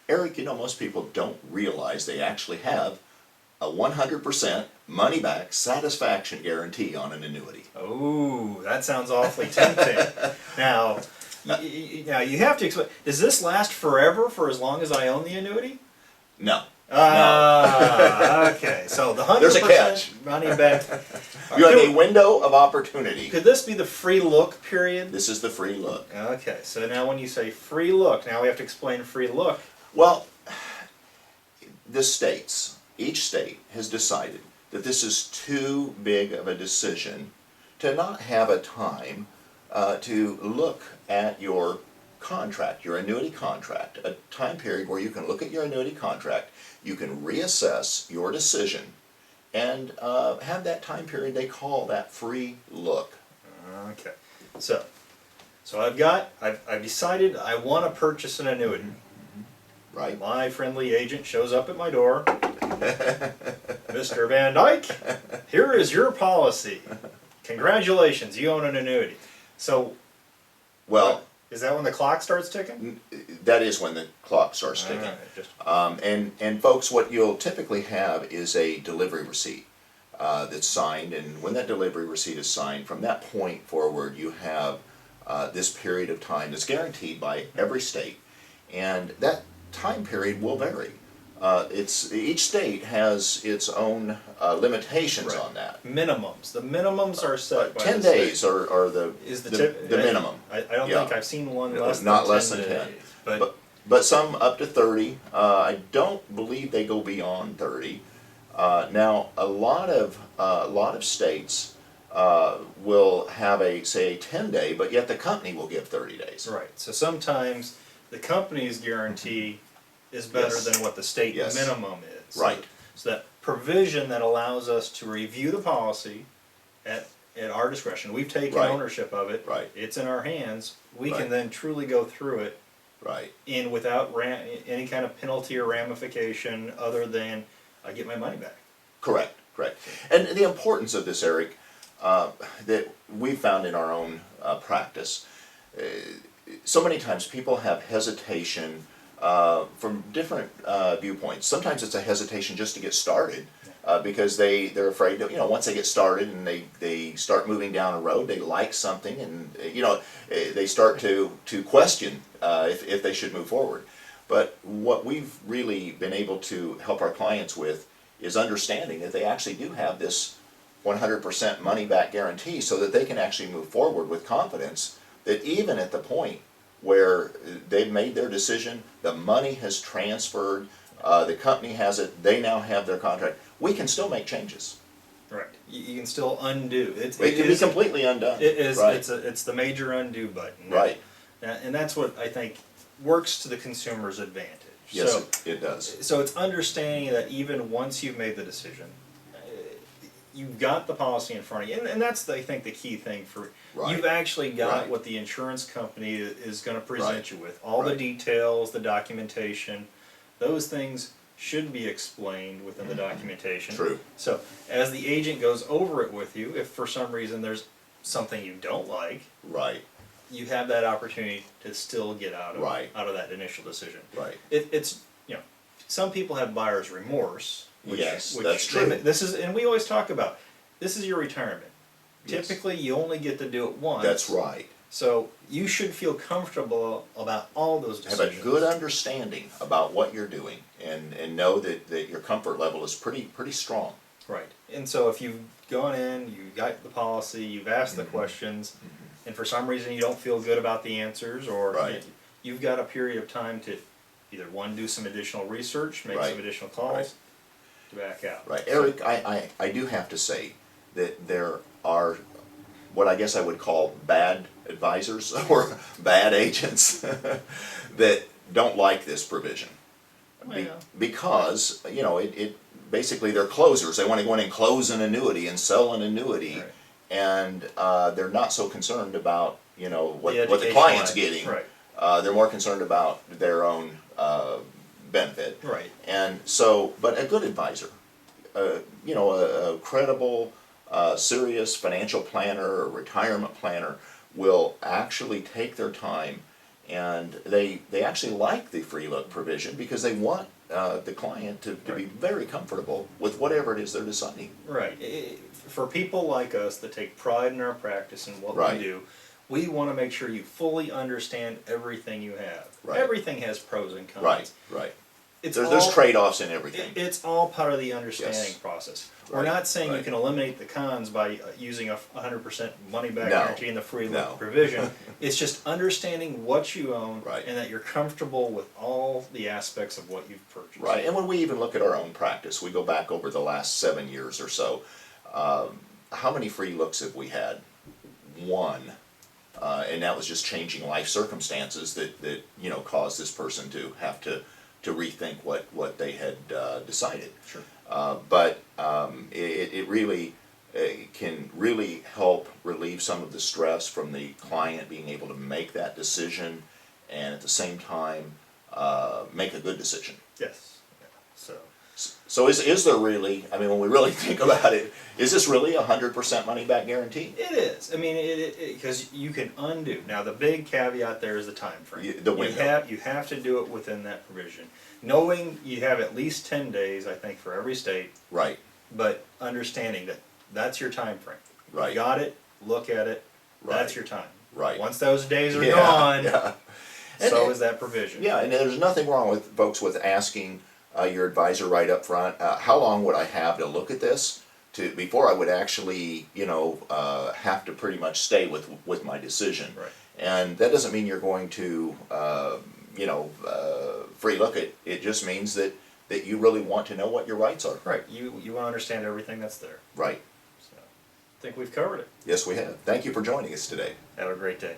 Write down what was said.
Eric, most people don't realize they actually have a 100% money-back satisfaction guarantee on an annuity. Oh, that sounds awfully tempting. Now, now you have to explain. Does this last forever for as long as I own the annuity? No. Okay. So the 100% There's a catch. money back. You have a window of opportunity. Could this be the free look period? This is the free look. Okay. So now when you say free look, now we have to explain free look. Well, each state has decided that this is too big of a decision to not have a time to look at your contract, your annuity contract, a time period where you can look at your annuity contract, you can reassess your decision, and have that time period they call that free look. Okay. So I've decided I want to purchase an annuity. Right. My friendly agent shows up at my door. Mr. Van Dyke, here is your policy. Congratulations, you own an annuity. So, well, is that when the clock starts ticking? That is when the clock starts ticking. And folks, what you'll typically have is a delivery receipt that's signed, and when that delivery receipt is signed, from that point forward, you have this period of time that's guaranteed by every state, and that time period will vary. Each state has its own limitations on that. Minimums. The minimums are set by 10 the days state. are the minimum. I don't think I've seen one less Not than less 10 than 10. days. But some up to 30. I don't believe they go beyond 30. Now a lot of states will have a 10-day, but yet the company will give 30 days. Right. So sometimes the company's guarantee is better than what the state minimum is. Right. So that provision that allows us to review the policy at our discretion. We've taken ownership of it. Right. It's in our hands. We can then truly go through it. Right. And without any kind of penalty or ramification other than I get my money back. Correct. And the importance of this, Eric, that we found in our own practice, so many times people have hesitation from different viewpoints. Sometimes it's a hesitation just to get started because they're afraid that, once they get started and they start moving down a road, they like something, and they start to question if they should move forward. But what we've really been able to help our clients with is understanding that they actually do have this 100% money back guarantee, so that they can actually move forward with confidence that even at the point where they've made their decision, the money has transferred, the company has it, they now have their contract, we can still make changes. Right. You can still undo. It can be completely undone. It is. Right. It's the major undo button. Right. And that's what I think works to the consumer's advantage. Yes, so, it does. So it's understanding that even once you've made the decision, you've got the policy in front of you, and that's I think the key thing for you've actually got what the insurance company is going to present you with, all the details, the documentation, those things should be explained within the documentation. True. So as the agent goes over it with you, if for some reason there's something you don't like, you have that opportunity to still get out of that initial decision. Right. It's some people have buyer's remorse. Which that's true. This is, and we always talk about, this is your retirement. Typically, you only get to do it once. That's right. So you should feel comfortable about all those decisions. Have a good understanding about what you're doing, and know that your comfort level is pretty strong. Right. And so if you've gone in, you got the policy, you've asked the questions, and for some reason you don't feel good about the answers, or you've got a period of time to either do some additional research, make some additional calls. To back out. Right. Eric, I do have to say that there are what I guess I would call bad advisors or bad agents that don't like this provision. Because, it basically they're closers. They want to go in and close an annuity and sell an annuity, and they're not so concerned about, what the client's getting. They're more concerned about their own benefit. Right. And so, but a good advisor, a credible, serious financial planner or retirement planner will actually take their time And they actually like the free look provision because they want the client to be very comfortable with whatever it is they're deciding. Right. For people like us that take pride in our practice and what Right. we do, we want to make sure you fully understand everything you have. Right. Everything has pros and cons. Right, right. It's There's trade-offs in everything. It's all part of the understanding Yes. process. Right, We're not saying you right. can eliminate the cons by using a 100% money back No, guarantee in the free look no. provision. It's just understanding what you own Right. and that you're comfortable with all the aspects of what you've purchased. Right, and when we even look at our own practice, we go back over the last 7 years or so, how many free looks have we had? One. And that was just changing life circumstances that caused this person to have to rethink what they had decided. Sure. But it really can really help relieve some of the stress from the client being able to make that decision and at the same time make a good decision. Yes. Yeah. So is there really, I mean, when we really think about it, is this really 100% money back guarantee? It is. I mean, because you can undo. Now, the big caveat there is the time frame. The window. You have to do it within that provision. Knowing you have at least 10 days, I think, for every state, Right, but understanding that that's your time frame. Right. You got it, look at it, that's Right. your time. Right. Once those days are Yeah, gone, yeah. so And- is that provision. yeah, and there's nothing wrong with folks with asking your advisor right up front, how long would I have to look at this before I would actually, have to pretty much stay with my decision. Right. And that doesn't mean you're going to, free look it. It just means that you really want to know what your rights are. Right. You want to understand everything that's there. Right. So, I think we've covered it. Yes, we have. Thank you for joining us today. Have a great day.